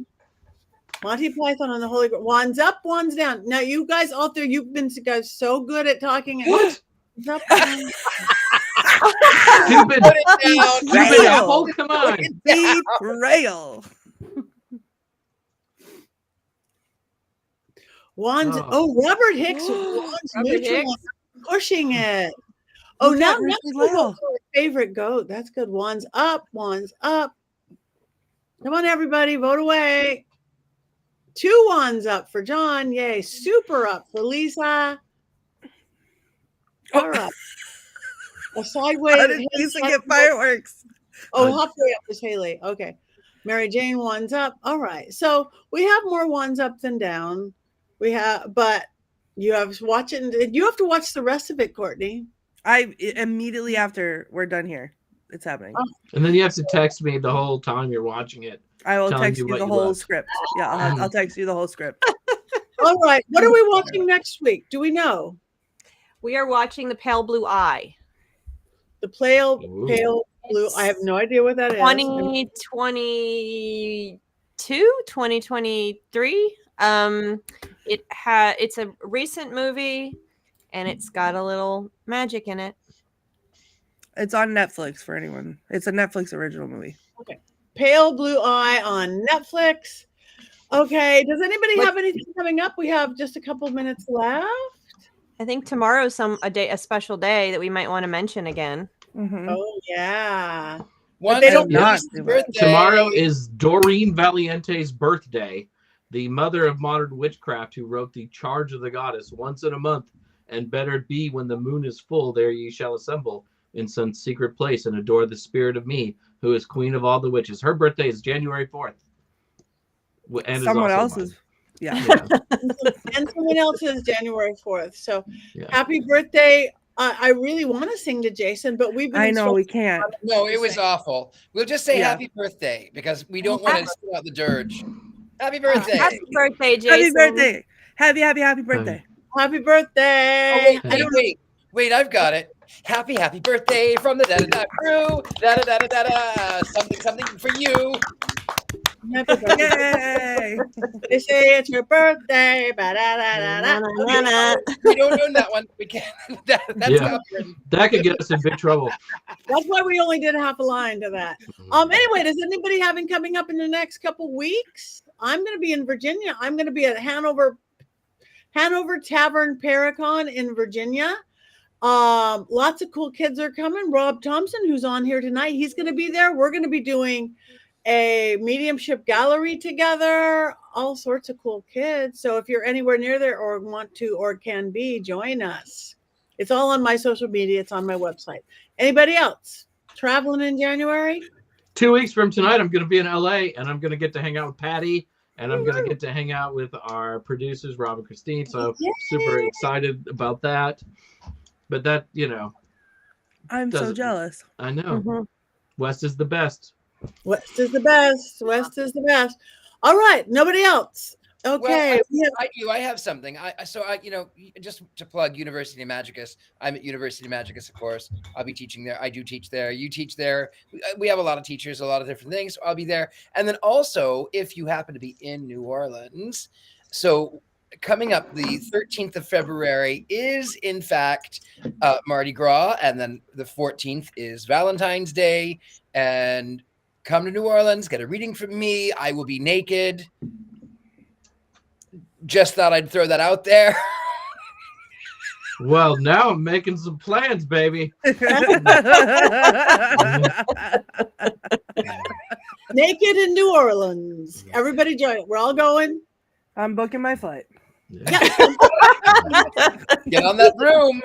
S1: Monty Python on the Holy Grail. Wands up, wands down. Now, you guys out there, you've been guys so good at talking.
S2: What?
S1: Up,
S2: Stupid,
S5: Put it down.
S2: stupid
S4: Rail.
S2: apple. Come on.
S4: Deep rail.
S1: Wands.
S2: Oh.
S1: Oh, Robert Hicks. Wands
S3: Robert
S1: neutral.
S3: Hicks.
S1: Pushing it. Oh,
S4: Look
S1: now
S4: at
S1: that's
S4: Richard-Lael.
S1: our favorite goat. That's good. One's up. One's up. Come on, everybody, vote away. 2 ones up for John. Yay. Super up for Lisa. All right. A sideways.
S4: How did Lisa get fireworks?
S1: Oh, halfway up is Haley. Okay. Mary Jane, one's up. All right. So we have more ones up than down. But you have to watch it. And you have to watch the rest of it, Courtney.
S4: I immediately after we're done here, it's happening.
S1: Oh.
S2: And then you have to text me the whole time you're watching it.
S4: I will
S2: telling
S4: text
S2: you
S4: you
S2: what
S4: the
S2: you
S4: whole
S2: left.
S4: script. Yeah, I'll text you the whole script.
S1: All right. What are we watching next week? Do we know?
S3: We are watching The Pale Blue Eye.
S1: The pale
S2: Ooh.
S1: blue. I have no idea what that is.
S3: 2022, 2023. It's a recent movie, and it's got a little magic in it.
S4: It's on Netflix for anyone. It's a Netflix original movie.
S1: Pale Blue Eye on Netflix. Okay. Does anybody have anything coming up? We have just a couple minutes left.
S3: I think tomorrow's a special day that we might want to mention again.
S4: Mm-hmm.
S1: Oh yeah.
S5: One
S1: they don't
S4: not do
S5: birthday.
S2: Tomorrow is Doreen Valiente's birthday, the mother of modern witchcraft, who wrote the Charge of the Goddess. Once in a month, and better it be when the moon is full, there ye shall assemble in some secret place and adore the spirit of me, who is queen of all the witches. Her birthday is January 4th. And
S4: Someone
S2: is also
S4: else's.
S2: mine.
S4: Yeah.
S1: And someone else is January 4th. So
S2: Yeah.
S1: happy birthday. I really want to sing to Jason, but we've been
S4: I know we
S1: instructed
S4: can't.
S5: No, it was awful. We'll just say
S4: Yeah.
S5: happy birthday because we don't want to spit out the dirge. Happy birthday.
S3: Happy birthday, Jason.
S4: Happy birthday. Happy birthday.
S1: Happy birthday.
S5: Oh, wait,
S1: I don't
S5: wait, I've got it. Happy birthday from the da-da-da crew. Da-da-da-da-da-da. Something for you.
S1: Happy birthday.
S4: Yay.
S1: They say it's your birthday. Ba-da-da-da-da.
S5: We don't own that one. We can't. That's
S2: Yeah.
S5: copyrighted.
S2: That could get us in big trouble.
S1: That's why we only did half a line to that. Anyway, does anybody having coming up in the next couple weeks? I'm going to be in Virginia. I'm going to be at Hanover Tavern Paracon in Virginia. Lots of cool kids are coming. Rob Thompson, who's on here tonight, he's going to be there. We're going to be doing a mediumship gallery together. All sorts of cool kids. So if you're anywhere near there or want to or can be, join us. It's all on my social media. It's on my website. Anybody else traveling in January?
S2: 2 weeks from tonight, I'm going to be in LA, and I'm going to get to hang out with Patti, and I'm going to get to hang out with our producers, Rob and Christine. So super excited about that. But that,
S4: I'm so jealous.
S2: I know.
S3: Mhm.
S2: West is the best.
S1: West is the best. West is the best. All right. Nobody else. Okay.
S5: I have something. Just to plug University of Magicus. I'm at University of Magicus, of course. I'll be teaching there. I do teach there. You teach there. We have a lot of teachers, a lot of different things. So I'll be there. And then also, if you happen to be in New Orleans, so coming up the 13th of February is, in fact, Mardi Gras. And then the 14th is Valentine's Day. And come to New Orleans, get a reading from me. I will be naked. Just thought I'd throw that out there.
S2: Well, now I'm making some plans, baby.
S1: Naked in New Orleans. Everybody join. We're all going.
S4: I'm booking my flight.
S2: Yeah.
S5: Get on that room.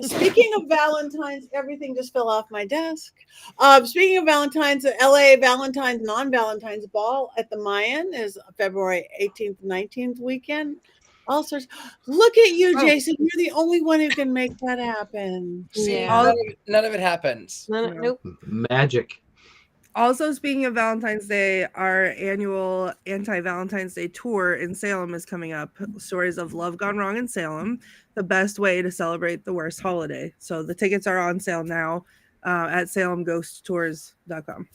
S1: Speaking of Valentine's, everything just fell off my desk. Speaking of Valentine's, the LA Valentine's, non-Valentine's ball at the Mayan is February 18th, 19th weekend. All sorts. Look at you, Jason. You're the only one who can make that happen.
S5: See,
S3: Yeah.
S5: none of it happens.
S3: Nope.
S2: Magic.
S4: Also, speaking of Valentine's Day, our annual anti-Valentine's Day tour in Salem is coming up. Stories of love gone wrong in Salem, the best way to celebrate the worst holiday. So the tickets are on sale now at salemghosttours.com.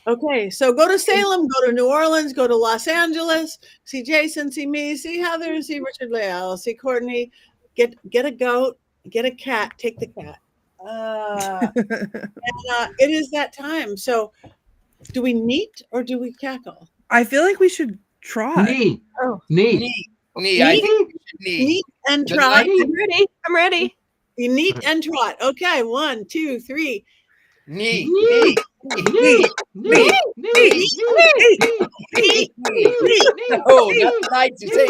S1: Okay, so go to Salem, go to New Orleans, go to Los Angeles, see Jason, see me, see Heather, see Richard-Lael, see Courtney. Get a goat, get a cat, take the cat. It is that time. So do we neat or do we cackle?
S4: I feel like we should try.
S2: Neat.
S1: Oh.
S2: Neat.
S5: Knee. I think we should knee.
S1: Neat and
S5: Good
S1: try.
S5: night.
S3: I'm ready.
S1: Neat and trot. Okay, 1, 2, 3.
S5: Knee.
S2: Knee. Knee. Knee. Knee. Knee. Knee. Knee.
S5: Oh, that's nice to say.